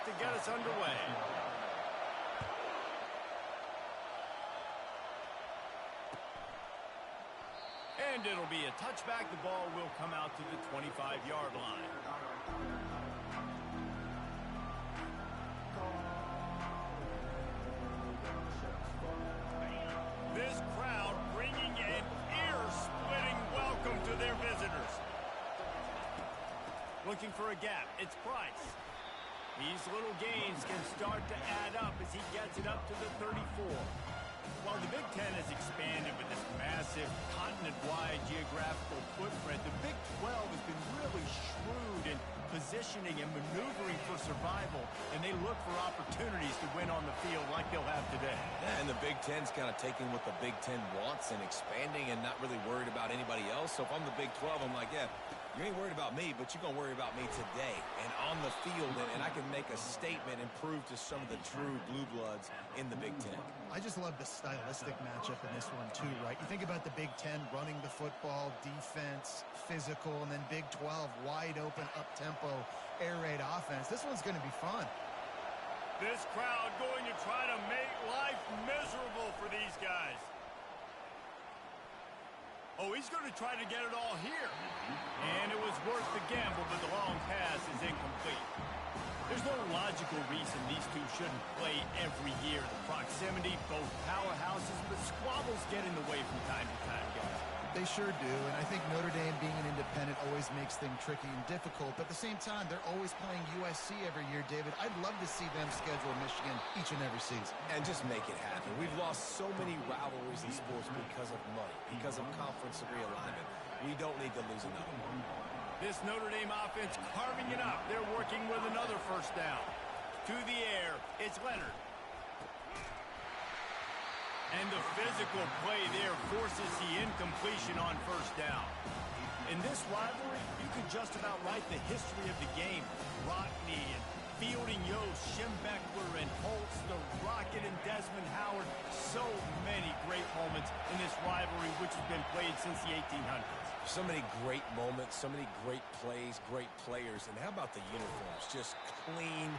to get us underway. And it'll be a touchback. The ball will come out to the 25-yard line. This crowd bringing an ear-splitting welcome to their visitors. Looking for a gap. It's Price. These little gains can start to add up as he gets it up to the 34. While the Big Ten has expanded with this massive continent-wide geographical footprint, the Big 12 has been really shrewd in positioning and maneuvering for survival, and they look for opportunities to win on the field like they'll have today. Yeah, and the Big Ten's kind of taking what the Big Ten wants and expanding and not really worried about anybody else. So if I'm the Big 12, I'm like, yeah, you ain't worried about me, but you're going to worry about me today and on the field, and I can make a statement and prove to some of the true blue bloods in the Big Ten. I just love the stylistic matchup in this one too, right? You think about the Big Ten running the football, defense, physical, and then Big 12 wide open, up-tempo, air raid offense. This one's going to be fun. This crowd going to try to make life miserable for these guys. Oh, he's going to try to get it all here. And it was worth the gamble, but the long pass is incomplete. There's no logical reason these two shouldn't play every year. The proximity, both powerhouses, but squabbles get in the way from time to time, guys. They sure do, and I think Notre Dame being an independent always makes things tricky and difficult, but at the same time, they're always playing USC every year, David. I'd love to see them schedule Michigan each and every season. And just make it happen. We've lost so many rivalries in sports because of money, because of conference realignment. We don't need to lose another one. This Notre Dame offense carving it up. They're working with another first down. To the air, it's Leonard. And the physical play there forces the incompletion on first down. In this rivalry, you can just about write the history of the game. Rockne and Fielding Yost, Schembechler and Holtz, the Rocket and Desmond Howard. So many great moments in this rivalry, which has been played since the 1800s. So many great moments, so many great plays, great players. And how about the uniforms? Just clean,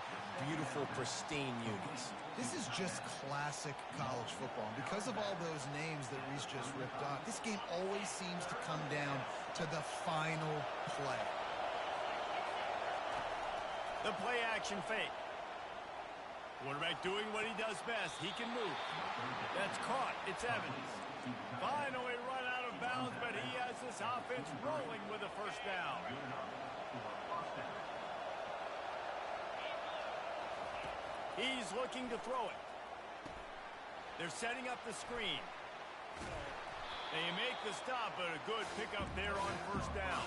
beautiful, pristine unis. This is just classic college football. And because of all those names that Reese just ripped off, this game always seems to come down to the final play. The play action fake. Quarterback doing what he does best. He can move. That's caught. It's Evans. Finally run out of bounds, but he has this offense rolling with a first down. He's looking to throw it. They're setting up the screen. They make the stop, but a good pickup there on first down.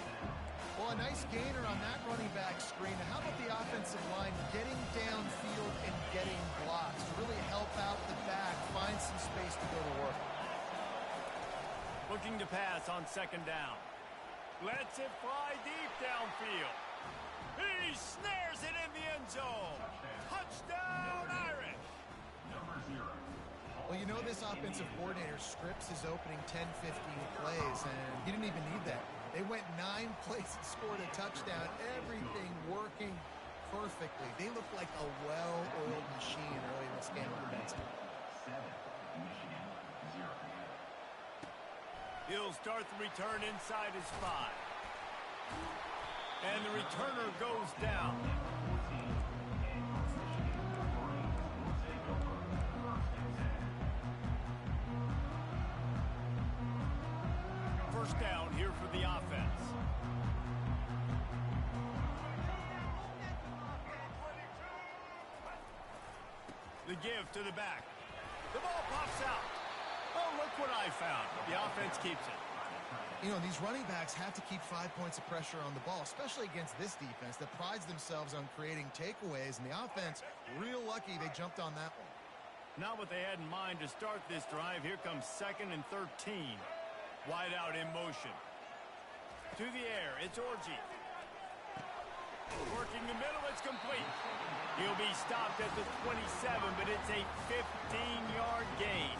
Well, a nice gainer on that running back screen. How about the offensive line getting downfield and getting blocks to really help out the back, find some space to go to work? Looking to pass on second down. Lets it fly deep downfield. He snares it in the end zone. Touchdown, Irish. Well, you know this offensive coordinator scripts his opening 10, 15 plays, and he didn't even need that. They went 9 plays and scored a touchdown. Everything working perfectly. They look like a well-oiled machine early in this game on Benson. He'll start the return inside his 5. And the returner goes down. First down here for the offense. The give to the back. The ball pops out. Oh, look what I found. The offense keeps it. You know, these running backs have to keep 5 points of pressure on the ball, especially against this defense that prides themselves on creating takeaways. And the offense, real lucky they jumped on that one. Not what they had in mind to start this drive. Here comes 2nd and 13. Wide out in motion. To the air, it's Orji. Working the middle, it's complete. He'll be stopped at the 27, but it's a 15-yard gain.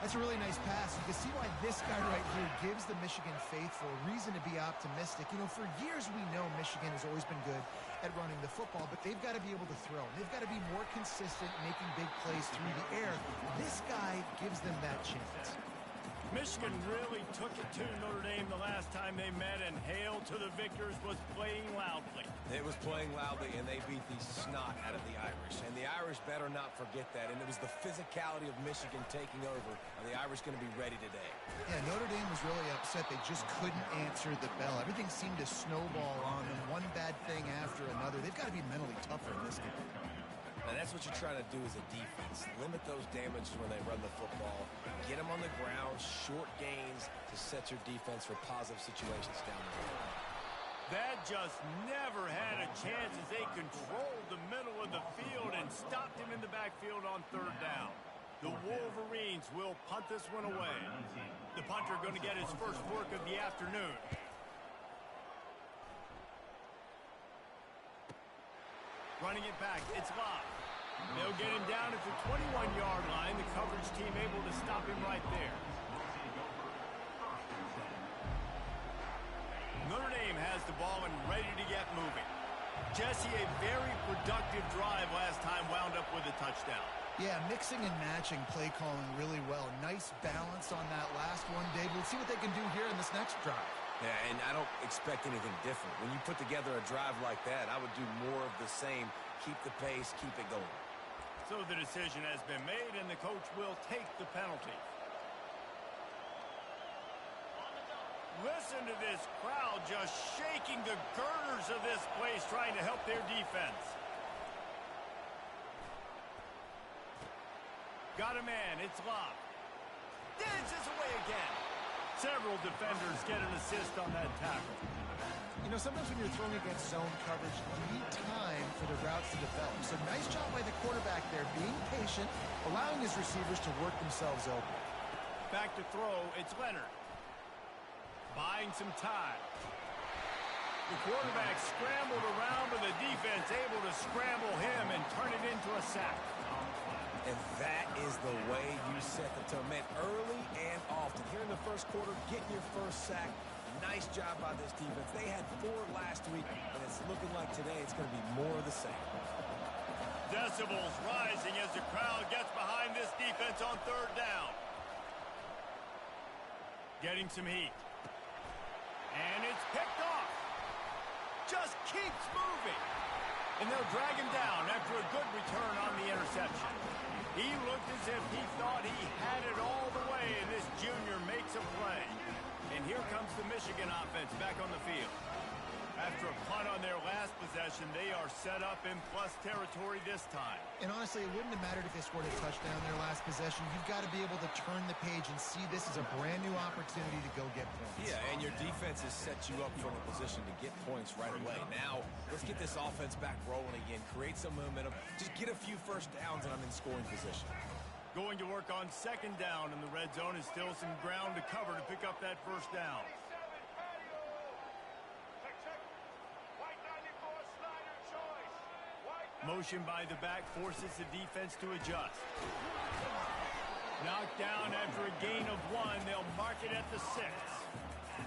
That's a really nice pass. You can see why this guy right here gives the Michigan faithful a reason to be optimistic. You know, for years we know Michigan has always been good at running the football, but they've got to be able to throw. They've got to be more consistent making big plays through the air. This guy gives them that chance. Michigan really took it to Notre Dame the last time they met, and Hail to the Victors was playing loudly. It was playing loudly, and they beat the snot out of the Irish. And the Irish better not forget that. And it was the physicality of Michigan taking over. Are the Irish going to be ready today? Yeah, Notre Dame was really upset. They just couldn't answer the bell. Everything seemed to snowball on them, one bad thing after another. They've got to be mentally tougher in this game. And that's what you're trying to do as a defense. Limit those damages when they run the football. Get them on the ground, short gains to set your defense for positive situations down the road. That just never had a chance as they controlled the middle of the field and stopped him in the backfield on third down. The Wolverines will punt this one away. The punter going to get his first work of the afternoon. Running it back, it's Lott. They'll get him down at the 21-yard line. The coverage team able to stop him right there. Notre Dame has the ball and ready to get moving. Jesse, a very productive drive last time, wound up with a touchdown. Yeah, mixing and matching play calling really well. Nice balance on that last one, Dave. We'll see what they can do here in this next drive. Yeah, and I don't expect anything different. When you put together a drive like that, I would do more of the same. Keep the pace, keep it going. So the decision has been made, and the coach will take the penalty. Listen to this crowd just shaking the girders of this place, trying to help their defense. Got a man, it's Lott. Dances away again. Several defenders get an assist on that tackle. You know, sometimes when you're throwing against zone coverage, you need time for the routes to develop. So nice job by the quarterback there, being patient, allowing his receivers to work themselves open. Back to throw, it's Leonard. Buying some time. The quarterback scrambled around, but the defense able to scramble him and turn it into a sack. And that is the way you set the tone. Man, early and often. Here in the first quarter, getting your first sack. Nice job by this defense. They had 4 last week, and it's looking like today it's going to be more of the same. Decibels rising as the crowd gets behind this defense on third down. Getting some heat. And it's picked off. Just keeps moving. And they'll drag him down after a good return on the interception. He looked as if he thought he had it all the way, and this junior makes a play. And here comes the Michigan offense back on the field. After a punt on their last possession, they are set up in plus territory this time. And honestly, it wouldn't have mattered if they scored a touchdown their last possession. You've got to be able to turn the page and see this as a brand new opportunity to go get points. Yeah, and your defense has set you up from a position to get points right away. Now, let's get this offense back rolling again. Create some momentum. Just get a few first downs, and I'm in scoring position. Going to work on second down, and the red zone is still some ground to cover to pick up that first down. Motion by the back forces the defense to adjust. Knocked down after a gain of 1. They'll mark it at the 6.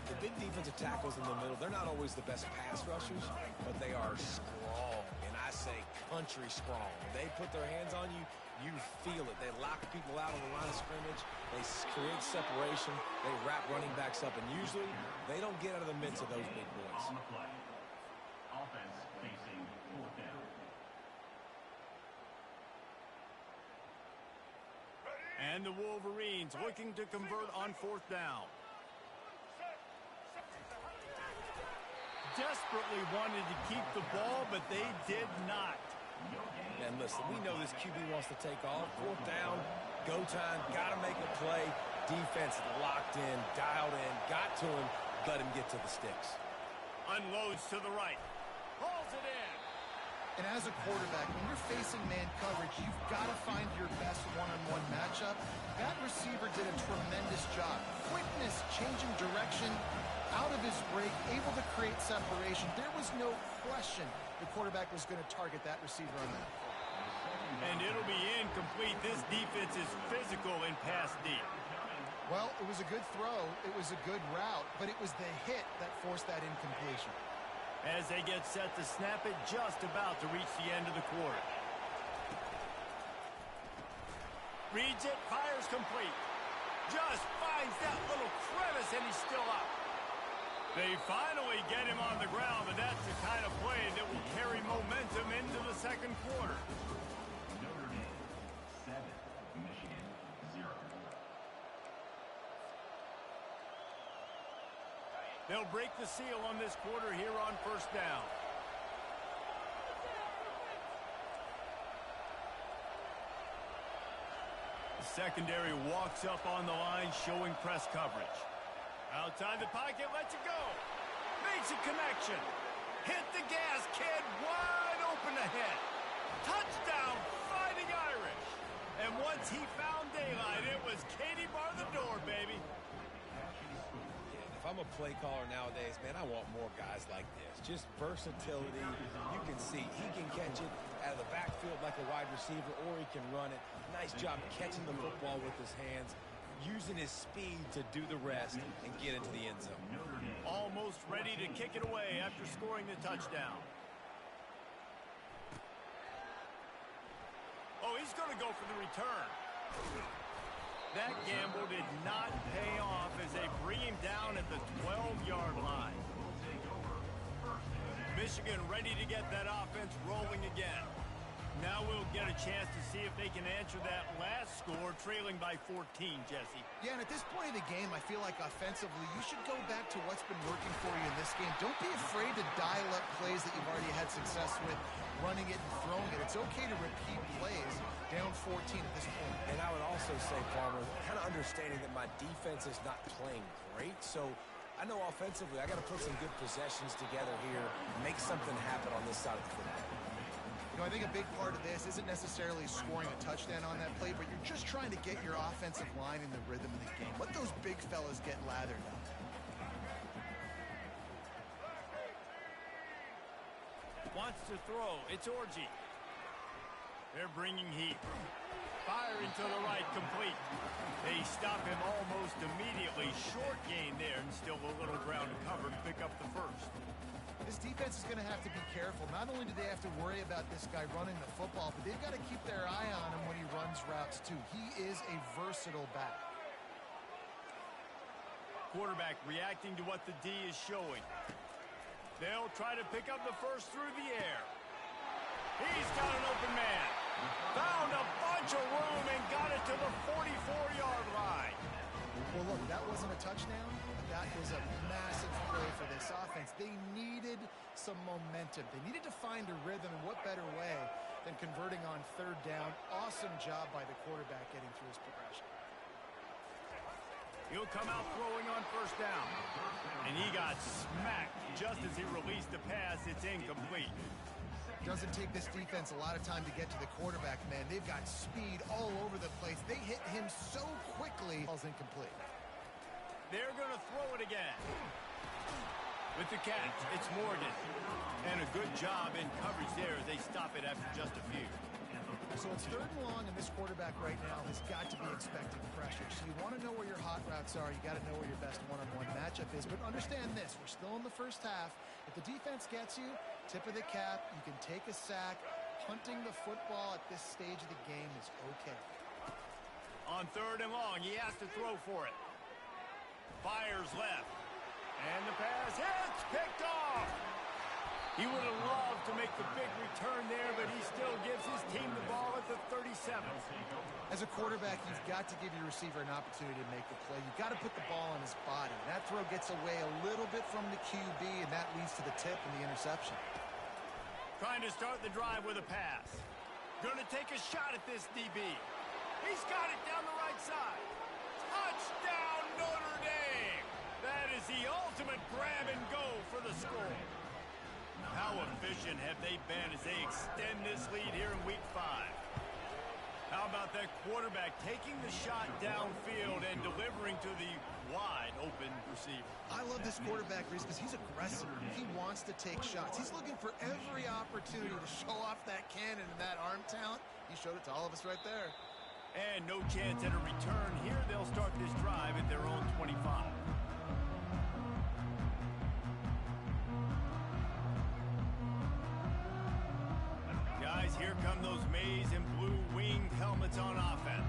The big defensive tackles in the middle, they're not always the best pass rushers, but they are strong, and I say country strong. When they put their hands on you, you feel it. They lock people out on the line of scrimmage. They create separation. They wrap running backs up, and usually they don't get out of the midst of those big boys. On the play. Offense facing fourth down. And the Wolverines looking to convert on fourth down. Desperately wanted to keep the ball, but they did not. And listen, we know this QB wants to take off. Fourth down, go time, got to make a play. Defense locked in, dialed in, got to him, let him get to the sticks. Unloads to the right. Hauls it in. And as a quarterback, when you're facing man coverage, you've got to find your best one-on-one matchup. That receiver did a tremendous job. Quickness, changing direction, out of his break, able to create separation. There was no question the quarterback was going to target that receiver on that. And it'll be incomplete. This defense is physical and pass deep. Well, it was a good throw. It was a good route, but it was the hit that forced that incompletion. As they get set to snap it, just about to reach the end of the quarter. Reads it, fires complete. Just finds that little crevice, and he's still up. They finally get him on the ground, but that's the kind of play that will carry momentum into the second quarter. Notre Dame 7, Michigan 0. They'll break the seal on this quarter here on first down. The secondary walks up on the line, showing press coverage. Outside the pocket, lets it go. Makes a connection. Hit the gas, kid. Wide open ahead. Touchdown, Fighting Irish. And once he found daylight, it was Katie bar the door, baby. If I'm a play caller nowadays, man, I want more guys like this. Just versatility. You can see he can catch it out of the backfield like a wide receiver, or he can run it. Nice job catching the football with his hands, using his speed to do the rest and get into the end zone. Almost ready to kick it away after scoring the touchdown. Oh, he's going to go for the return. That gamble did not pay off as they bring him down at the 12-yard line. Michigan ready to get that offense rolling again. Now we'll get a chance to see if they can answer that last score, trailing by 14, Jesse. Yeah, and at this point of the game, I feel like offensively, you should go back to what's been working for you in this game. Don't be afraid to dial up plays that you've already had success with, running it and throwing it. It's okay to repeat plays down 14 at this point. And I would also say, Farmer, kind of understanding that my defense is not playing great, so I know offensively I got to put some good possessions together here, make something happen on this side of the football. You know, I think a big part of this isn't necessarily scoring a touchdown on that play, but you're just trying to get your offensive line in the rhythm of the game. Let those big fellas get lathered up. Wants to throw. It's Orji. They're bringing heat. Firing to the right, complete. They stop him almost immediately. Short gain there, and still a little ground to cover to pick up the first. This defense is going to have to be careful. Not only do they have to worry about this guy running the football, but they've got to keep their eye on him when he runs routes, too. He is a versatile back. Quarterback reacting to what the D is showing. They'll try to pick up the first through the air. He's got an open man. Found a bunch of room and got it to the 44-yard line. Well, look, that wasn't a touchdown, but that was a massive play for this offense. They needed some momentum. They needed to find a rhythm, and what better way than converting on third down. Awesome job by the quarterback getting through his progression. He'll come out throwing on first down. And he got smacked just as he released the pass. It's incomplete. Doesn't take this defense a lot of time to get to the quarterback, man. They've got speed all over the place. They hit him so quickly. Ball's incomplete. They're going to throw it again. With the catch, it's Morgan. And a good job in coverage there as they stop it after just a few. So it's third and long, and this quarterback right now has got to be expecting pressure. So you want to know where your hot routes are. You got to know where your best one-on-one matchup is. But understand this, we're still in the first half. If the defense gets you, tip of the cap, you can take a sack. Punting the football at this stage of the game is okay. On third and long, he has to throw for it. Fires left. And the pass hits, picked off. He would have loved to make the big return there, but he still gives his team the ball at the 37. As a quarterback, you've got to give your receiver an opportunity to make the play. You've got to put the ball on his body. That throw gets away a little bit from the QB, and that leads to the tip and the interception. Trying to start the drive with a pass. Going to take a shot at this DB. He's got it down the right side. Touchdown, Notre Dame! That is the ultimate grab and go for the score. How efficient have they been as they extend this lead here in Week 5? How about that quarterback taking the shot downfield and delivering to the wide-open receiver? I love this quarterback, Reese, because he's aggressive. He wants to take shots. He's looking for every opportunity to show off that cannon and that arm talent. He showed it to all of us right there. And no chance at a return here. They'll start this drive at their own 25. Guys, here come those maize and blue winged helmets on offense.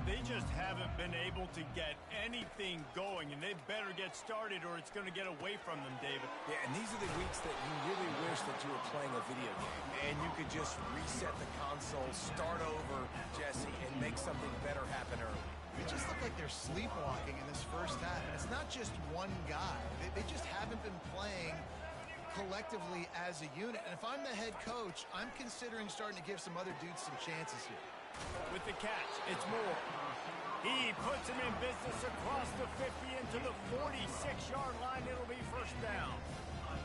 They just haven't been able to get anything going, and they better get started or it's going to get away from them, David. Yeah, and these are the weeks that you really wish that you were playing a video game and you could just reset the console, start over, Jesse, and make something better happen early. They just look like they're sleepwalking in this first half, and it's not just one guy. They just haven't been playing collectively as a unit. And if I'm the head coach, I'm considering starting to give some other dudes some chances here. With the catch, it's Moore. He puts him in business across the 50 into the 46-yard line. It'll be first down.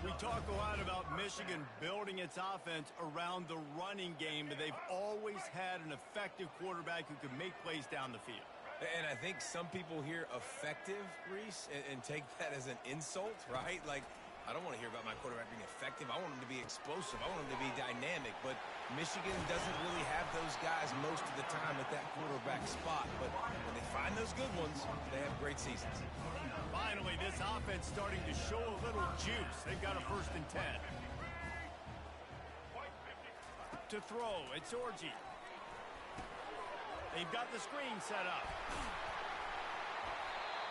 We talk a lot about Michigan building its offense around the running game, but they've always had an effective quarterback who can make plays down the field. And I think some people hear effective, Reese, and take that as an insult, right? Like, I don't want to hear about my quarterback being effective. I want him to be explosive. I want him to be dynamic. But Michigan doesn't really have those guys most of the time at that quarterback spot. But when they find those good ones, they have great seasons. Finally, this offense starting to show a little juice. They've got a 1st and 10. To throw, it's Orji. They've got the screen set up.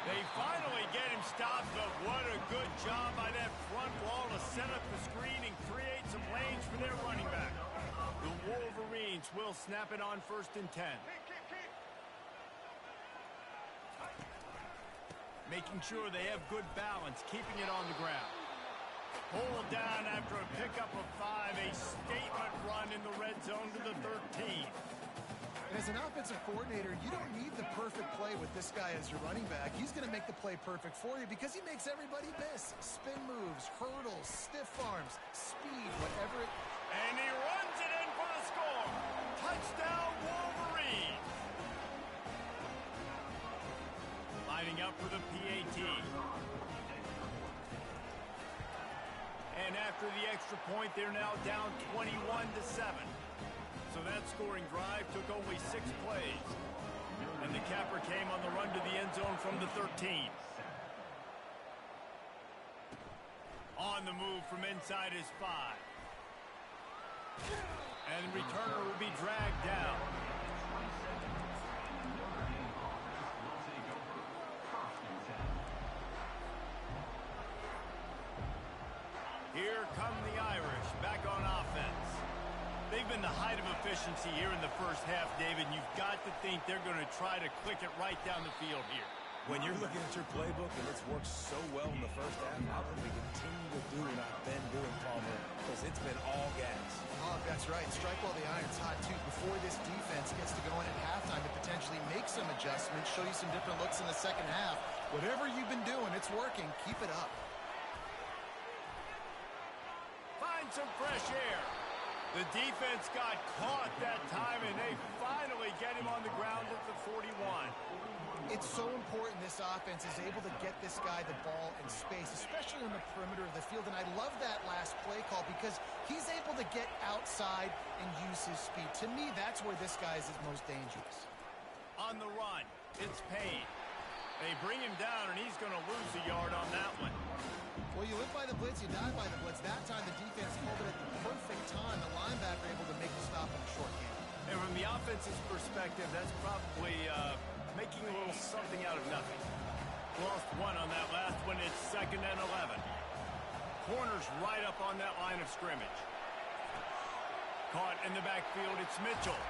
They finally get him stopped, but what a good job by that front wall to set up the screen and create some lanes for their running back. The Wolverines will snap it on 1st and 10. Making sure they have good balance, keeping it on the ground. Hold down after a pickup of 5, a statement run in the red zone to the 13. And as an offensive coordinator, you don't need the perfect play with this guy as your running back. He's going to make the play perfect for you because he makes everybody miss. Spin moves, hurdles, stiff arms, speed, whatever it... And he runs it in for the score. Touchdown, Wolverine. Lining up for the PAT. And after the extra point, they're now down 21-7. So that scoring drive took only 6 plays. And the capper came on the run to the end zone from the 13. On the move from inside his 5. And the returner will be dragged down. Here come the Irish back on offense. They've been the height of efficiency here in the first half, David. You've got to think they're going to try to click it right down the field here. When you're looking at your playbook and it's worked so well in the first half, how can we continue to do what I've been doing, Palmer? Because it's been all gas. Oh, that's right. Strike while the iron's hot, too. Before this defense gets to go in at halftime to potentially make some adjustments, show you some different looks in the second half. Whatever you've been doing, it's working. Keep it up. Find some fresh air. The defense got caught that time, and they finally get him on the ground at the 41. It's so important this offense is able to get this guy the ball in space, especially on the perimeter of the field. And I love that last play call because he's able to get outside and use his speed. To me, that's where this guy is most dangerous. On the run, it's Payne. They bring him down, and he's going to lose a yard on that one. Well, you live by the blitz, you die by the blitz. That time, the defense called it at the perfect time. The linebacker able to make the stop in a short game. And from the offense's perspective, that's probably making a little something out of nothing. Lost 1 on that last one. It's 2nd and 11. Corners right up on that line of scrimmage. Caught in the backfield, it's Mitchell.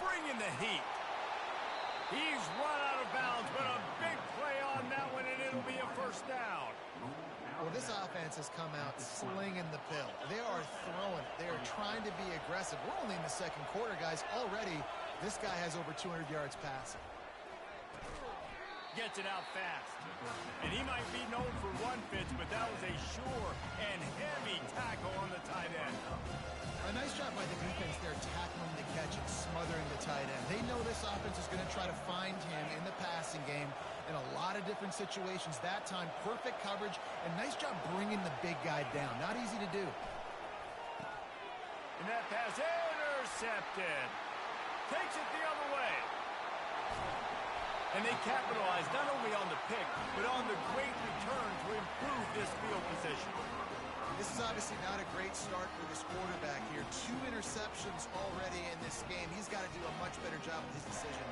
Bringing the heat. He's run out of bounds, but a big play on that one, and it'll be a first down. Well, this offense has come out slinging the pill. They are throwing it. They are trying to be aggressive. We're only in the second quarter, guys. Already, this guy has over 200 yards passing. Gets it out fast. And he might be known for run fits, but that was a sure and heavy tackle on the tight end. A nice job by the defense there, tackling the catch and smothering the tight end. They know this offense is going to try to find him in the passing game in a lot of different situations. That time, perfect coverage, and nice job bringing the big guy down. Not easy to do. And that pass intercepted. Takes it the other way. And they capitalize not only on the pick, but on the great return to improve this field position. This is obviously not a great start for this quarterback here. 2 interceptions already in this game. He's got to do a much better job with his decision.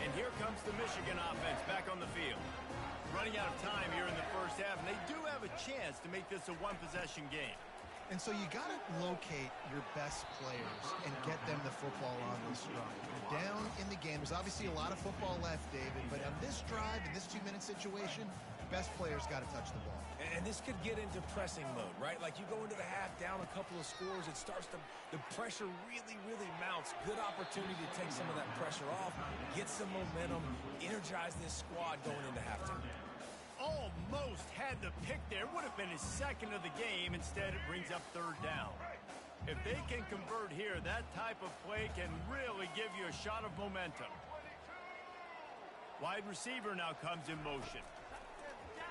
And here comes the Michigan offense back on the field. Running out of time here in the first half, and they do have a chance to make this a one-possession game. And so you got to locate your best players and get them the football on this drive. You're down in the game. There's obviously a lot of football left, David, but on this drive, in this 2-minute situation, best players got to touch the ball. And this could get into pressing mode, right? Like you go into the half down a couple of scores, it starts to, the pressure really, really mounts. Good opportunity to take some of that pressure off, get some momentum, energize this squad going into halftime. Almost had the pick there. Would have been his second of the game. Instead, it brings up 3rd down. If they can convert here, that type of play can really give you a shot of momentum. Wide receiver now comes in motion.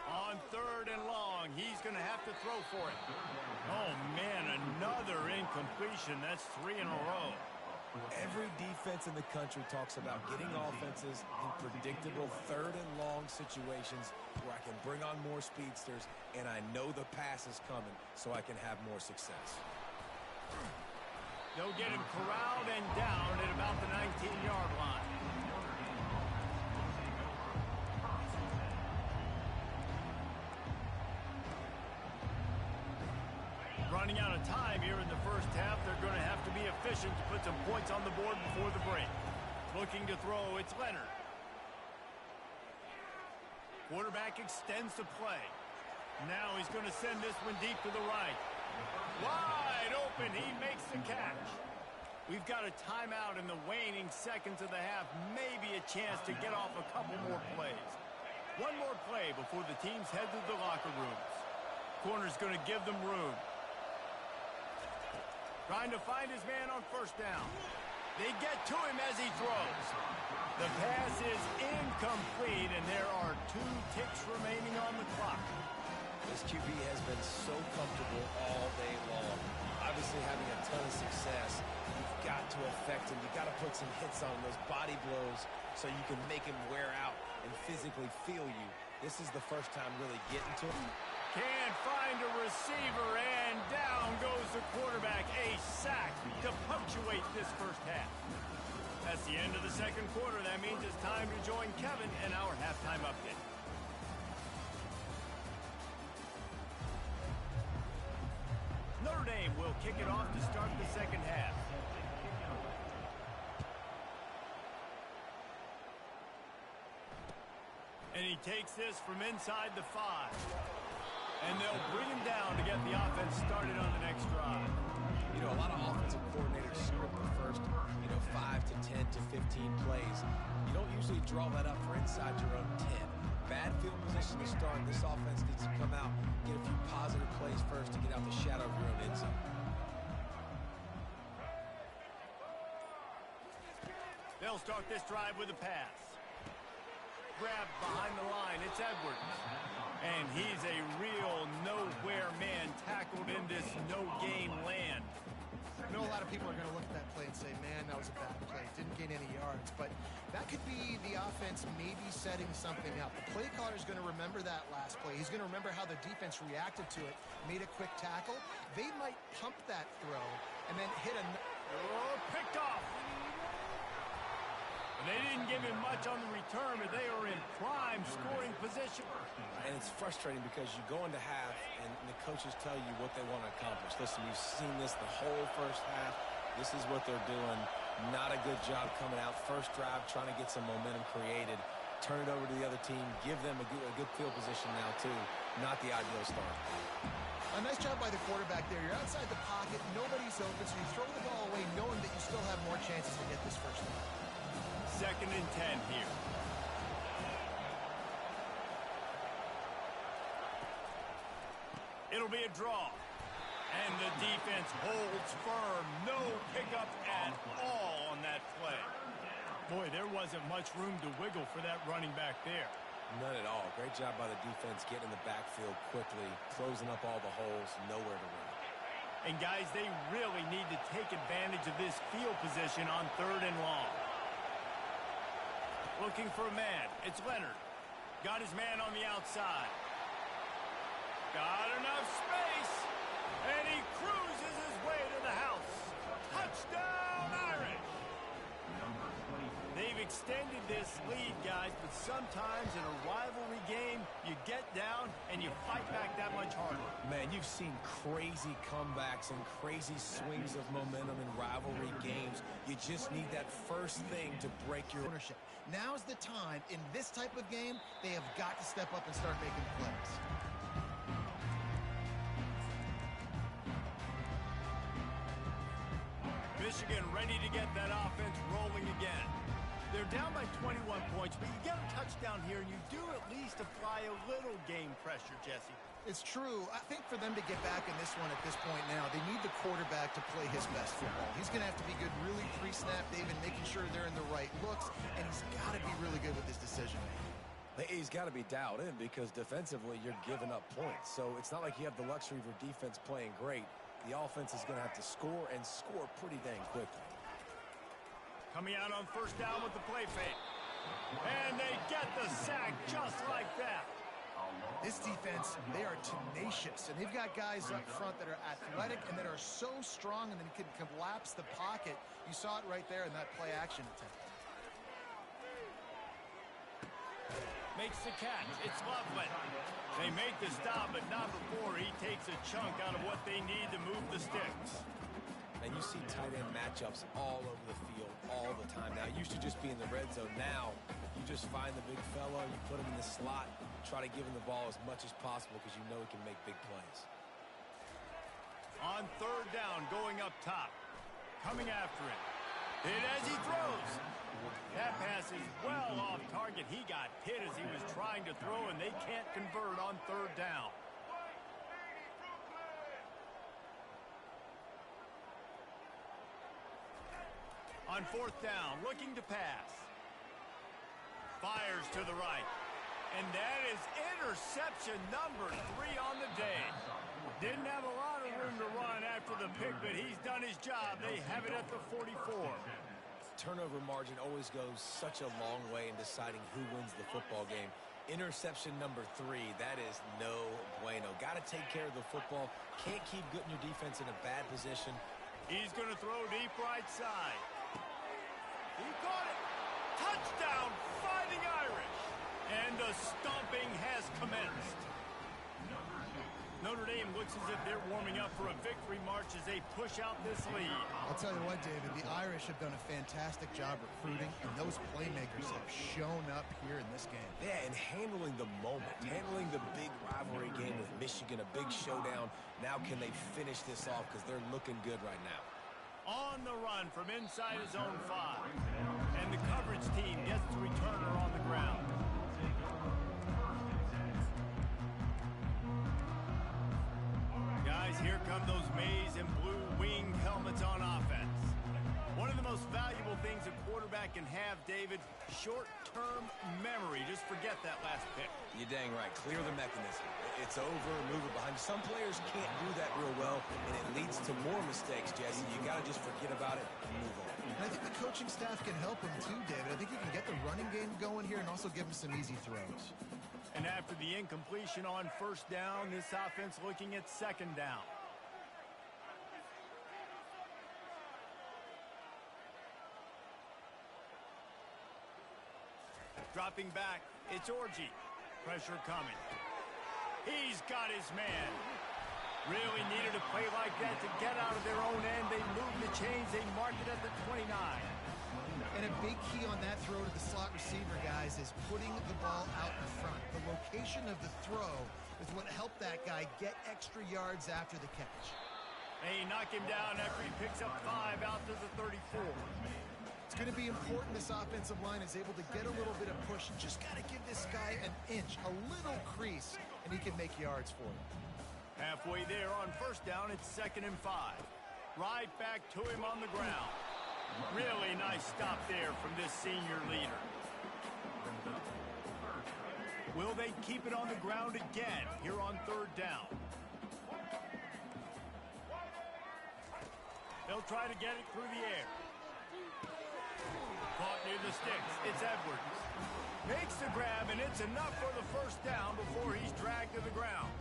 On 3rd and long, he's going to have to throw for it. Oh, man, another incompletion. That's 3 in a row. Every defense in the country talks about getting offenses in predictable 3rd and long situations where I can bring on more speedsters and I know the pass is coming so I can have more success. They'll get him corralled and down at about the 19-yard line. Running out of time here in the first half. They're going to have to be efficient to put some points on the board before the break. Looking to throw, it's Leonard. Quarterback extends the play. Now he's going to send this one deep to the right. Wide open, he makes the catch. We've got a timeout in the waning seconds of the half. Maybe a chance to get off a couple more plays. One more play before the teams head to the locker rooms. Corner's going to give them room. Trying to find his man on 1st down. They get to him as he throws. The pass is incomplete, and there are 2 ticks remaining on the clock. This QB has been so comfortable all day long. Obviously having a ton of success. You've got to affect him. You've got to put some hits on him, those body blows, so you can make him wear out and physically feel you. This is the first time really getting to him. Can't find a receiver, and down goes the quarterback. A sack to punctuate this first half. That's the end of the second quarter. That means it's time to join Kevin in our halftime update. Notre Dame will kick it off to start the second half. And he takes this from inside the 5. And they'll bring him down to get the offense started on the next drive. You know, a lot of offensive coordinators script the first, 5 to 10 to 15 plays. You don't usually draw that up for inside your own 10. Bad field position to start. This offense needs to come out, get a few positive plays first to get out the shadow of your own end zone. They'll start this drive with a pass. Grabbed behind the line, it's Edwards. And he's a real nowhere man tackled in this no-game land. I know a lot of people are going to look at that play and say, man, that was a bad play. Didn't gain any yards. But that could be the offense maybe setting something up. The play caller is going to remember that last play. He's going to remember how the defense reacted to it, made a quick tackle. They might pump that throw and then hit a... Oh, picked off. They didn't give him much on the return, but they are in prime scoring position. And it's frustrating because you go into half and the coaches tell you what they want to accomplish. Listen, you've seen this the whole first half. This is what they're doing. Not a good job coming out. First drive, trying to get some momentum created. Turn it over to the other team. Give them a good field position now, too. Not the ideal start. A nice job by the quarterback there. You're outside the pocket. Nobody's open, so you throw the ball away knowing that you still have more chances to get this first down. 2nd and 10 here. It'll be a draw. And the defense holds firm. No pickup at all on that play. Boy, there wasn't much room to wiggle for that running back there. None at all. Great job by the defense getting in the backfield quickly, closing up all the holes, nowhere to run. And, guys, they really need to take advantage of this field position on 3rd and long. Looking for a man. It's Leonard. Got his man on the outside. Got enough space. And he cruises his way to the house. Touchdown, Irish. They've extended this lead, guys, but sometimes in a rivalry game, you get down and you fight back that much harder. Man, you've seen crazy comebacks and crazy swings of momentum in rivalry games. You just need that first thing to break your ownership. Now's the time. In this type of game, they have got to step up and start making plays. Michigan ready to get that offense rolling again. They're down by 21 points, but you get a touchdown here, and you do at least apply a little game pressure, Jesse. It's true. I think for them to get back in this one at this point now, they need the quarterback to play his best football. He's going to have to be good really pre-snap, David, making sure they're in the right looks, and he's got to be really good with his decision-making. He's got to be dialed in because defensively you're giving up points. So it's not like you have the luxury of your defense playing great. The offense is going to have to score and score pretty dang quickly. Coming out on 1st down with the play fake. And they get the sack just like that. This defense, they are tenacious, and they've got guys up front that are athletic and that are so strong and then can collapse the pocket. You saw it right there in that play action attempt. Makes the catch. It's Loveland. They make the stop, but not before he takes a chunk out of what they need to move the sticks. And you see tight end matchups all over the field all the time. Now, it used to just be in the red zone. Now, you just find the big fella, you put him in the slot, try to give him the ball as much as possible because you know he can make big plays. On 3rd down, going up top. Coming after it. Hit as he throws. That pass is well off target. He got hit as he was trying to throw, and they can't convert on 3rd down. On 4th down, looking to pass. Fires to the right. And that is interception number 3 on the day. Didn't have a lot of room to run after the pick, but he's done his job. They have it at the 44. Turnover margin always goes such a long way in deciding who wins the football game. Interception number 3, that is no bueno. Got to take care of the football. Can't keep getting your defense in a bad position. He's going to throw deep right side. He caught it. Touchdown, Fighting Irish. And the stomping has commenced. Notre Dame looks as if they're warming up for a victory march as they push out this lead. I'll tell you what, David, the Irish have done a fantastic job recruiting, and those playmakers have shown up here in this game. Yeah, and handling the moment, handling the big rivalry game with Michigan, a big showdown. Now can they finish this off because they're looking good right now. On the run from inside his own 5. And the coverage team gets the returner on the ground. Guys, here come those maize and blue winged helmets on offense. One of the most valuable things a quarterback can have, David, short-term memory. Just forget that last pick. You're dang right. Clear the mechanism. It's over, move it behind. Some players can't do that real well, and it leads to more mistakes, Jesse. You got to just forget about it and move on. And I think the coaching staff can help him too, David. I think he can get the running game going here and also give him some easy throws. And after the incompletion on 1st down, this offense looking at 2nd down. Dropping back, it's Orji. Pressure coming. He's got his man. Really needed a play like that to get out of their own end. They moved the chains. They marked it at the 29. And a big key on that throw to the slot receiver, guys, is putting the ball out in front. The location of the throw is what helped that guy get extra yards after the catch. They knock him down after he picks up 5 out to the 34. It's going to be important this offensive line is able to get a little bit of push. Just got to give this guy an inch, a little crease, and he can make yards for him. Halfway there on 1st down, it's 2nd and 5. Right back to him on the ground. Really nice stop there from this senior leader. Will they keep it on the ground again here on 3rd down? They'll try to get it through the air. Caught near the sticks. It's Edwards. Makes the grab, and it's enough for the first down before he's dragged to the ground.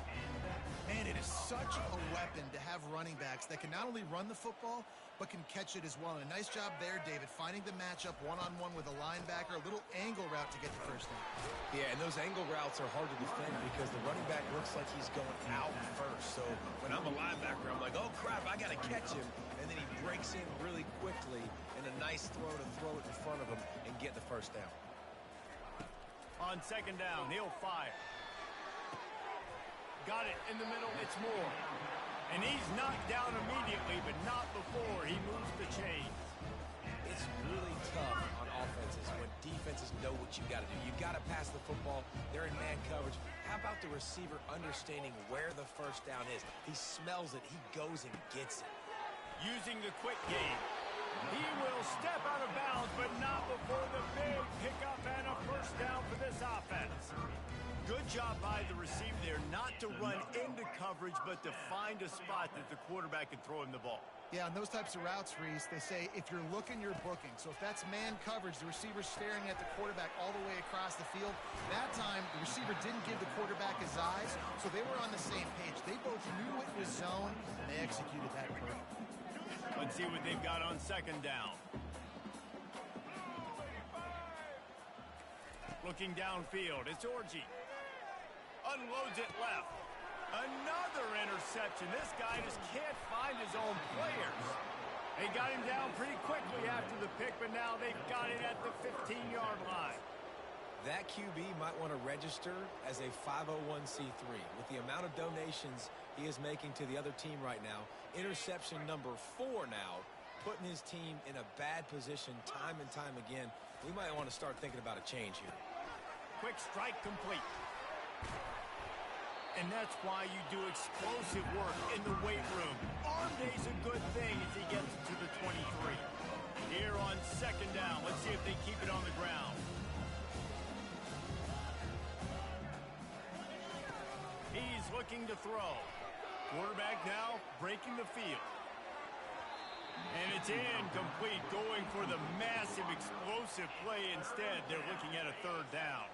Man, it is such a weapon to have running backs that can not only run the football, but can catch it as well. And a nice job there, David, finding the matchup one-on-one with a linebacker, a little angle route to get the first down. Yeah, and those angle routes are hard to defend because the running back looks like he's going out first. So when I'm a linebacker, I'm like, oh, crap, I got to catch him. And then he breaks in really quickly, and a nice throw to throw it in front of him and get the first down. On second down, he'll fire. Got it in the middle, it's Moore. And he's knocked down immediately, but not before he moves the chains. It's really tough on offenses when defenses know what you got to do. You got to pass the football. They're in man coverage. How about the receiver understanding where the first down is? He smells it. He goes and gets it. Using the quick game. He will step out of bounds, but not before the big pickup and a first down for this offense. Good job by the receiver there not to run into coverage, but to find a spot that the quarterback can throw him the ball. Yeah, on those types of routes, Reese, they say if you're looking, you're booking. So if that's man coverage, the receiver's staring at the quarterback all the way across the field. That time, the receiver didn't give the quarterback his eyes, so they were on the same page. They both knew it was zone, and they executed that perfectly. Let's see what they've got on second down. Looking downfield, it's Orji. Unloads it left. Another interception. This guy just can't find his own players. They got him down pretty quickly after the pick, but now they've got it at the 15-yard line. That QB might want to register as a 501c3. With the amount of donations he is making to the other team right now, interception number 4 now, putting his team in a bad position time and time again. We might want to start thinking about a change here. Quick strike complete. And that's why you do explosive work in the weight room. Arm day's a good thing as he gets to the 23. Here on second down, let's see if they keep it on the ground. He's looking to throw. Quarterback now breaking the field. And it's incomplete, going for the massive explosive play instead. They're looking at a third down.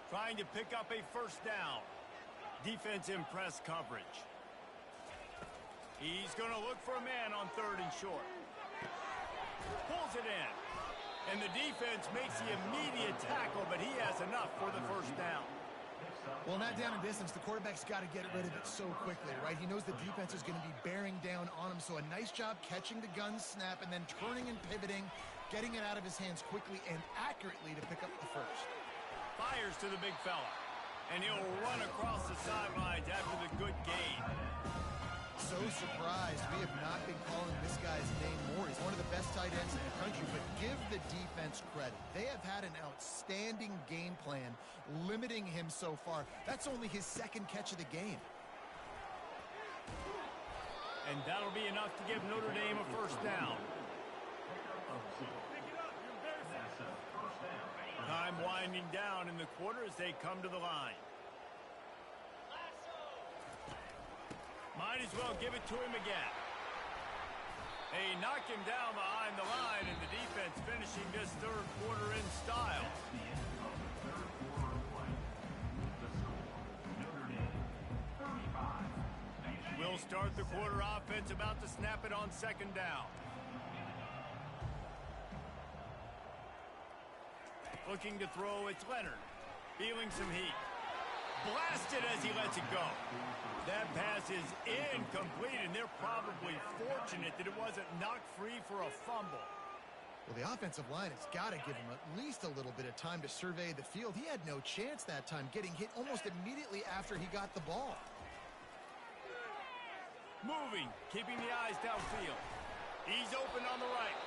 Trying to pick up a first down. Defense in press coverage. He's going to look for a man on third and short. Pulls it in. And the defense makes the immediate tackle, but he has enough for the first down. Well, not down in distance, the quarterback's got to get rid of it so quickly, right? He knows the defense is going to be bearing down on him, so a nice job catching the gun snap and then turning and pivoting, getting it out of his hands quickly and accurately to pick up the first. Fires to the big fella, and he'll run across the sidelines after the good gain. So surprised we have not been calling this guy's name more. He's one of the best tight ends in the country, but give the defense credit. They have had an outstanding game plan limiting him so far. That's only his second catch of the game. And that'll be enough to give Notre Dame a first down. Time winding down in the quarter as they come to the line. Might as well give it to him again. They knock him down behind the line, and the defense finishing this third quarter in style. We'll start the quarter offense, about to snap it on second down. Looking to throw, it's Leonard. Feeling some heat. Blasted as he lets it go. That pass is incomplete, and they're probably fortunate that it wasn't knocked free for a fumble. Well, the offensive line has got to give him at least a little bit of time to survey the field. He had no chance that time, getting hit almost immediately after he got the ball. Moving, keeping the eyes downfield. He's open on the right.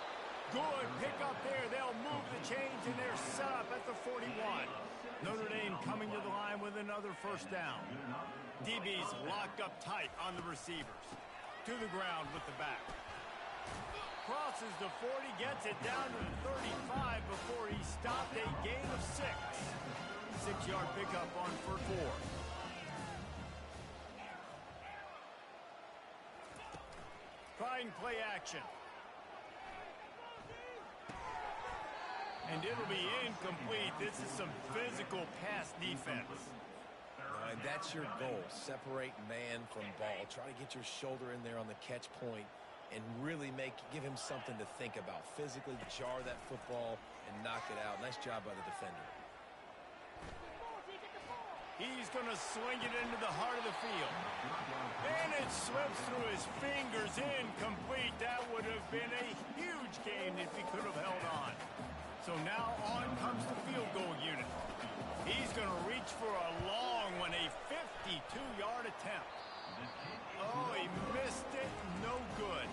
Good pick up there. They'll move the chains, and they're set up at the 41. Notre Dame coming to the line with another first down. DB's locked up tight on the receivers. To the ground with the back. Crosses the 40, gets it down to the 35 before he stopped a gain of 6. 6-yard pickup on first 4. Try trying play action. And it'll be incomplete. This is some physical pass defense. And that's your goal. Separate man from ball. Try to get your shoulder in there on the catch point and really give him something to think about. Physically jar that football and knock it out. Nice job by the defender. He's going to sling it into the heart of the field. And it slips through his fingers, incomplete. That would have been a huge gain if he could have held on. So now on comes the field goal unit. He's going to reach for a long one, a 52-yard attempt. Oh, he missed it. No good.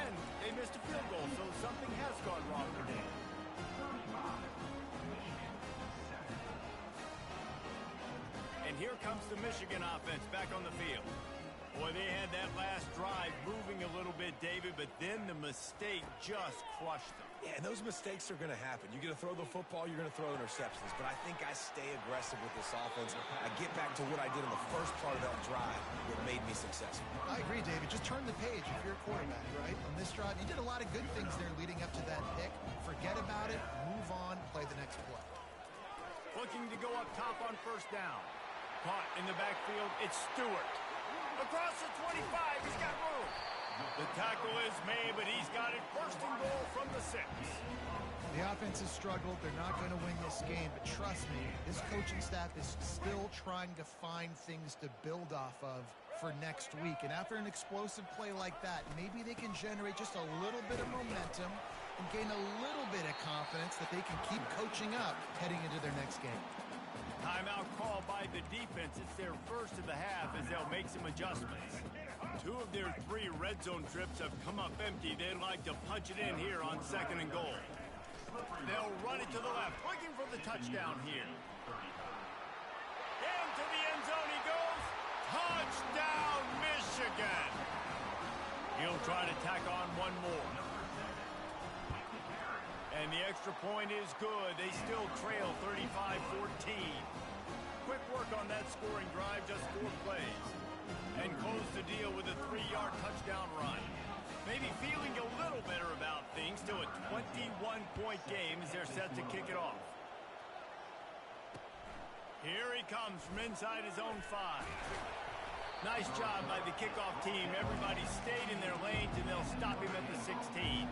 And they missed a field goal, so something has gone wrong today. And here comes the Michigan offense back on the field. Boy, they had that last drive moving a little bit, David, but then the mistake just crushed them. Yeah, and those mistakes are going to happen. You're going to throw the football, you're going to throw interceptions. But I think I stay aggressive with this offense. I get back to what I did in the first part of that drive that made me successful. I agree, David. Just turn the page if you're a quarterback, right? On this drive, you did a lot of good things there leading up to that pick. Forget about it, move on, play the next play. Looking to go up top on first down. Caught in the backfield, it's Stewart. Across the 25, he's got room. The tackle is made, but he's got it first and goal from the 6. The offense has struggled. They're not going to win this game, but trust me, this coaching staff is still trying to find things to build off of for next week. And after an explosive play like that, maybe they can generate just a little bit of momentum and gain a little bit of confidence that they can keep coaching up heading into their next game. Timeout call by the defense. It's their first of the half as they'll make some adjustments. 2 of their 3 red zone trips have come up empty. They'd like to punch it in here on second and goal. They'll run it to the left, looking for the touchdown here. Into the end zone he goes. Touchdown, Michigan. He'll try to tack on one more. And the extra point is good. They still trail 35-14. Quick work on that scoring drive, just 4 plays. And close the deal with a 3-yard touchdown run. Maybe feeling a little better about things. Still a 21-point game as they're set to kick it off. Here he comes from inside his own 5. Nice job by the kickoff team. Everybody stayed in their lanes, and they'll stop him at the 16.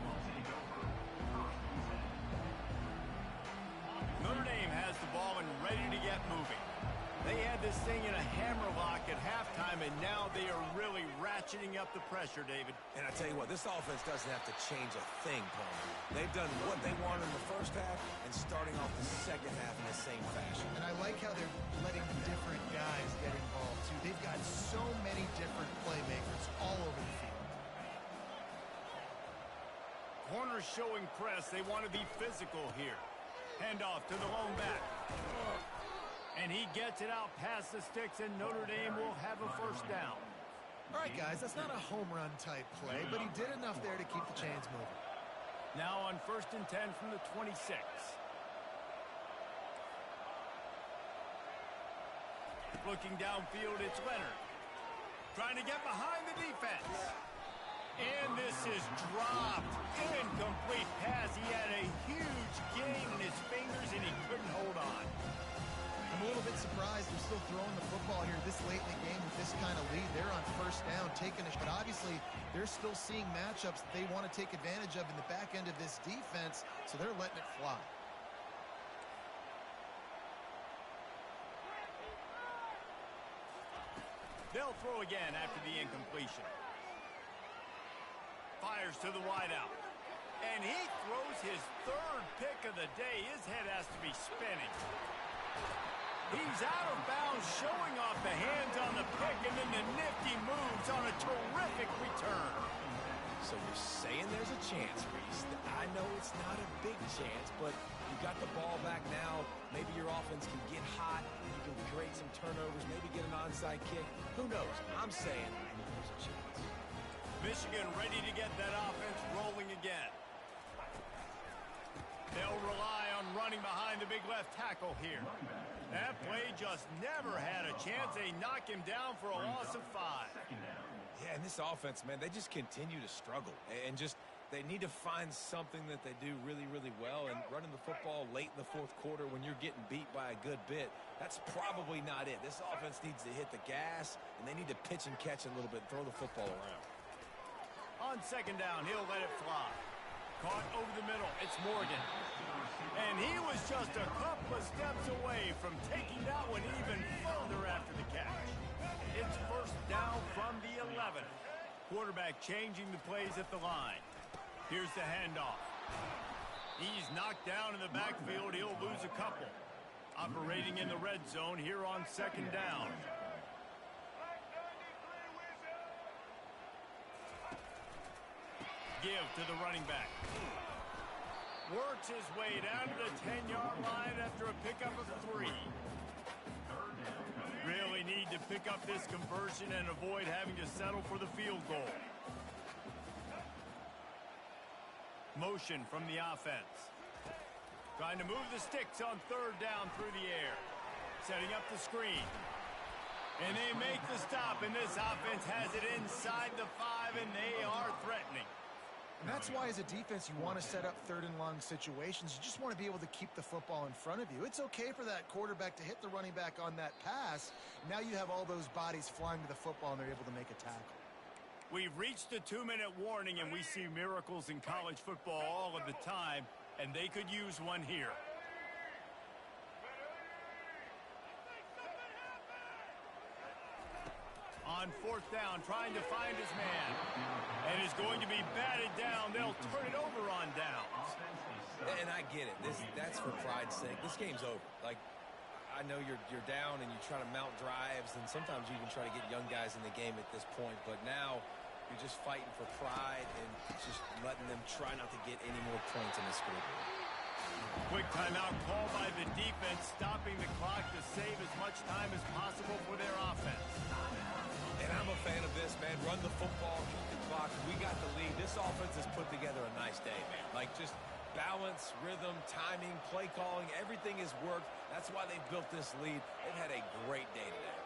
Notre Dame has the ball and ready to get moving. They had this thing in a hammerlock at halftime, and now they are really ratcheting up the pressure, David. And I tell you what, this offense doesn't have to change a thing, Palmer. They've done what they wanted in the first half and starting off the second half in the same fashion. And I like how they're letting different guys get involved, too. They've got so many different playmakers all over the field. Corners showing press. They want to be physical here. Handoff to the lone back. And he gets it out past the sticks, and Notre Dame will have a first down. All right, guys, that's not a home run type play, but he did enough there to keep the chains moving. Now on 1st and 10 from the 26. Looking downfield, it's Leonard. Trying to get behind the defense. And this is dropped. Incomplete pass. He had a huge gain in his fingers, and he couldn't hold on. I'm a little bit surprised they're still throwing the football here this late in the game with this kind of lead. They're on first down, taking a shot. Obviously, they're still seeing matchups that they want to take advantage of in the back end of this defense, so they're letting it fly. They'll throw again after the incompletion. Fires to the wideout. And he throws his 3rd pick of the day. His head has to be spinning. He's out of bounds, showing off the hands on the pick, and then the nifty moves on a terrific return. So you're saying there's a chance, Reese. I know it's not a big chance, but you got the ball back now. Maybe your offense can get hot. You can create some turnovers, maybe get an onside kick. Who knows? I'm saying there's a chance. Michigan ready to get that offense rolling again. They'll rely on running behind the big left tackle here. That play just never had a chance. They knock him down for a loss of 5. Yeah, and this offense, man, they just continue to struggle. And just they need to find something that they do really, really well. And running the football late in the fourth quarter when you're getting beat by a good bit, that's probably not it. This offense needs to hit the gas, and they need to pitch and catch a little bit, throw the football around. On second down, he'll let it fly. Caught over the middle. It's Morgan. And he was just a couple of steps away from taking that one even further after the catch. It's first down from the 11. Quarterback changing the plays at the line. Here's the handoff. He's knocked down in the backfield. He'll lose a couple. Operating in the red zone here on second down. Give to the running back. Works his way down to the 10-yard line after a pickup of 3. Really need to pick up this conversion and avoid having to settle for the field goal. Motion from the offense. Trying to move the sticks on third down through the air. Setting up the screen. And they make the stop, and this offense has it inside the 5, and they are threatening. And that's why as a defense you want to set up third and long situations. You just want to be able to keep the football in front of you. It's okay for that quarterback to hit the running back on that pass. Now you have all those bodies flying to the football and they're able to make a tackle. We've reached the 2-minute warning, and we see miracles in college football all of the time, and they could use one here. On fourth down, trying to find his man. And is going to be batted down. They'll turn it over on downs. And I get it. That's for pride's sake. This game's over. Like, I know you're down and you try to mount drives, and sometimes you even try to get young guys in the game at this point. But now you're just fighting for pride and just letting them try not to get any more points in this scoreboard. Quick timeout called by the defense, stopping the clock to save as much time as possible for their offense. And I'm a fan of this, man. Run the football, keep the clock. We got the lead. This offense has put together a nice day, man. Like, just balance, rhythm, timing, play calling, everything has worked. That's why they built this lead. They've had a great day today.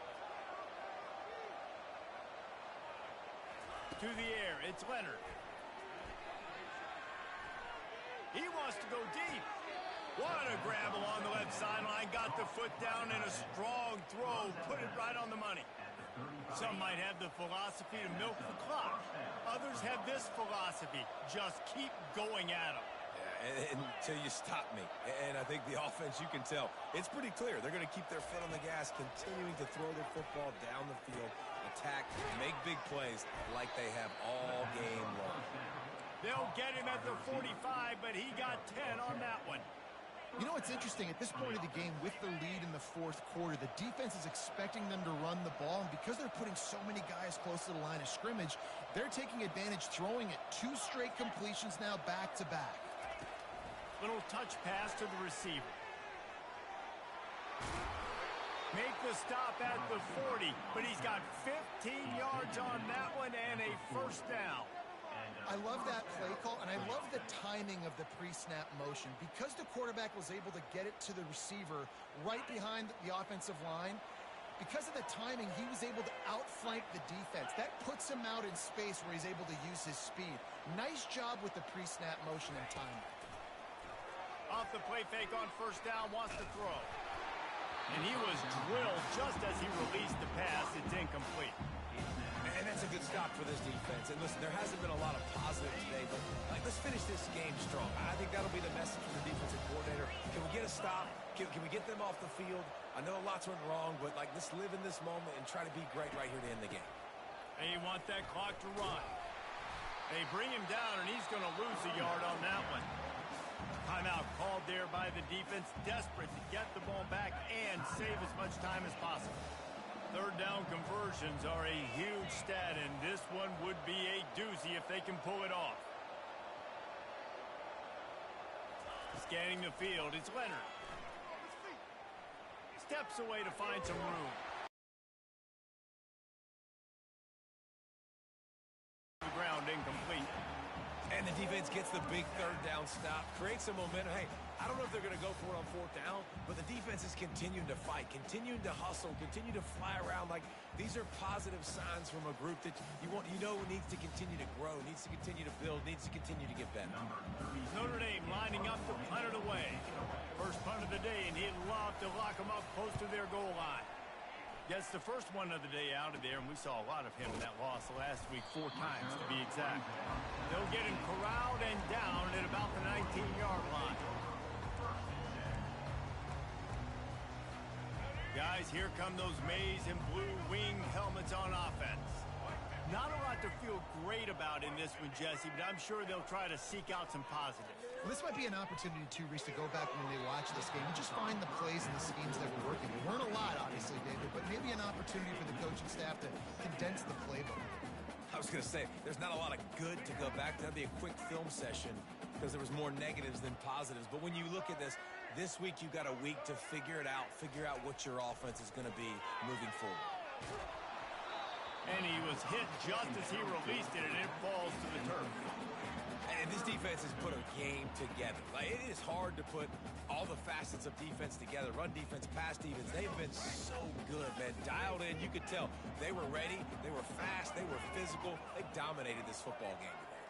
To the air, it's Leonard. He wants to go deep. What a grab along the left sideline. Got the foot down in a strong throw. Put it right on the money. Some might have the philosophy to milk the clock. Others have this philosophy. Just keep going at them. Yeah, until you stop me. And I think the offense, you can tell, it's pretty clear. They're going to keep their foot on the gas, continuing to throw the football down the field, attack, make big plays like they have all game long. They'll get him at the 45, but he got 10 on that one. You know what's interesting? At this point of the game, with the lead in the fourth quarter, the defense is expecting them to run the ball, and because they're putting so many guys close to the line of scrimmage, they're taking advantage, throwing it 2 straight completions now back-to-back. Little touch pass to the receiver. Make the stop at the 40, but he's got 15 yards on that one and a first down. I love that play call, and I love the timing of the pre-snap motion. Because the quarterback was able to get it to the receiver right behind the offensive line, because of the timing, he was able to outflank the defense. That puts him out in space where he's able to use his speed. Nice job with the pre-snap motion and timing. Off the play fake on first down, wants to throw. And he was drilled just as he released the pass. It's incomplete. And that's a good stop for this defense. And listen, there hasn't been a lot of positive today, but let's finish this game strong. I think that'll be the message from the defensive coordinator. Can we get a stop? Can we get them off the field? I know lots went wrong, but let's live in this moment and try to be great right here to end the game. They want that clock to run. They bring him down, and he's going to lose a yard on that one. Timeout called there by the defense, desperate to get the ball back and save as much time as possible. Third down conversions are a huge stat, and this one would be a doozy if they can pull it off. Scanning the field, it's Leonard. Steps away to find some room. The ground incomplete. And the defense gets gets the big third down stop, creates some momentum. Hey, I don't know if they're going to go for it on fourth down, but the defense is continuing to fight, continuing to hustle, continue to fly around. Like, these are positive signs from a group that you know needs to continue to grow, needs to continue to build, needs to continue to get better. Notre Dame lining up to punt it away. First punt of the day, and he'd love to lock them up close to their goal line. Gets the first one of the day out of there, and we saw a lot of him in that loss last week, 4 times to be exact. They'll get him corralled and down at about the 19-yard line. Guys, here come those maize and blue wing helmets on offense. Not a lot to feel great about in this one, Jesse, but I'm sure they'll try to seek out some positives. Well, this might be an opportunity, too, Reese, to go back when they watch this game and just find the plays and the schemes that were working. There weren't a lot, obviously, David, but maybe an opportunity for the coaching staff to condense the playbook. I was going to say, there's not a lot of good to go back to. That'd be a quick film session because there was more negatives than positives. But when you look at this week you got a week to figure it out, figure out what your offense is going to be moving forward. And he was hit just as he released it, and it falls to the turf. And this defense has put a game together. Like, it is hard to put all the facets of defense together. Run defense, pass defense. They've been so good, man. Dialed in. You could tell they were ready. They were fast. They were physical. They dominated this football game today.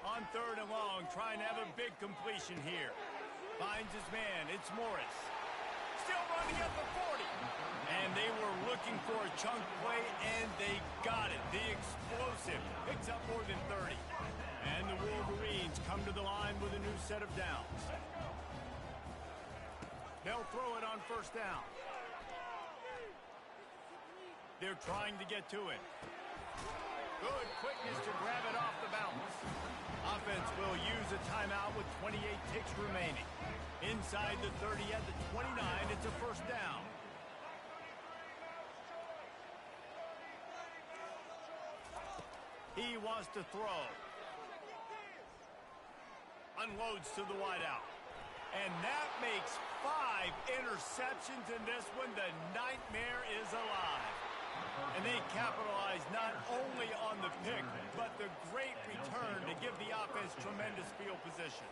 On 3rd and long, trying to have a big completion here. Finds his man. It's Morris. Still running at the 40. And they were looking for a chunk play, and they got it. The explosive picks up more than 30. And the Wolverines come to the line with a new set of downs. They'll throw it on 1st down. They're trying to get to it. Good quickness to grab it off the bounce. Offense will use a timeout with 28 ticks remaining. Inside the 30 at the 29, it's a 1st down. He wants to throw. Unloads to the wideout. And that makes 5 interceptions in this one. The nightmare is alive. And they capitalize not only on the pick, but the great return to give the offense tremendous field position.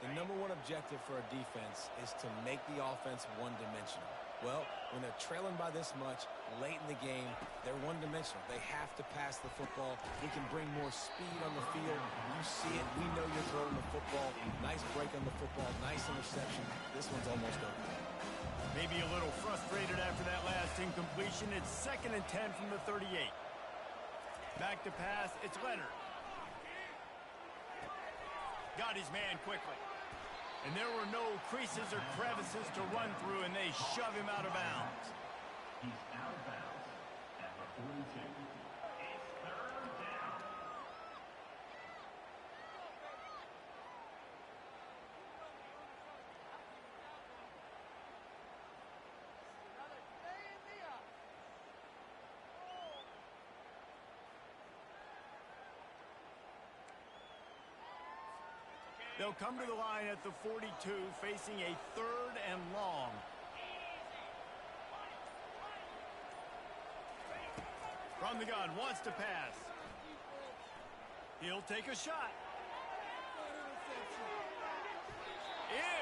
The #1 objective for a defense is to make the offense one-dimensional. Well, when they're trailing by this much late in the game, they're one-dimensional. They have to pass the football. We can bring more speed on the field. You see it. We know you're throwing the football. Nice break on the football. Nice interception. This one's almost over. Maybe a little frustrated after that last incompletion. It's 2nd and 10 from the 38. Back to pass. It's Leonard. Got his man quickly. And there were no creases or crevices to run through, and they shove him out of bounds. He's out of bounds at the 42. It's 3rd down. They'll come to the line at the 42, facing a 3rd and long. From the gun, wants to pass. He'll take a shot.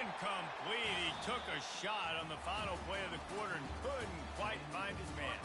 Incomplete. He took a shot on the final play of the quarter and couldn't quite find his man.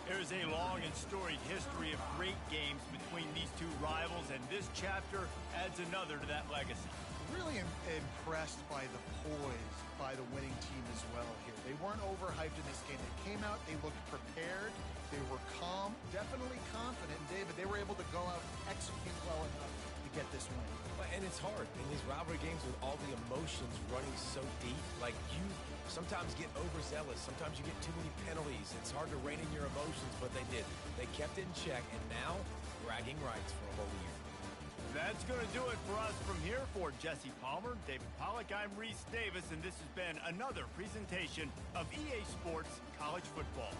There's a long and storied history of great games between these two rivals, and this chapter adds another to that legacy. Really impressed by the poise by the winning team as well here. They weren't overhyped in this game. They came out, they looked prepared, they were calm, definitely confident. And David, they were able to go out and execute well enough to get this win. And it's hard in these rivalry games with all the emotions running so deep. Like, you sometimes get overzealous. Sometimes you get too many penalties. It's hard to rein in your emotions, but they did. They kept it in check, and now bragging rights for a whole year. That's going to do it for us from here. For Jesse Palmer, David Pollack, I'm Reese Davis, and this has been another presentation of EA Sports College Football.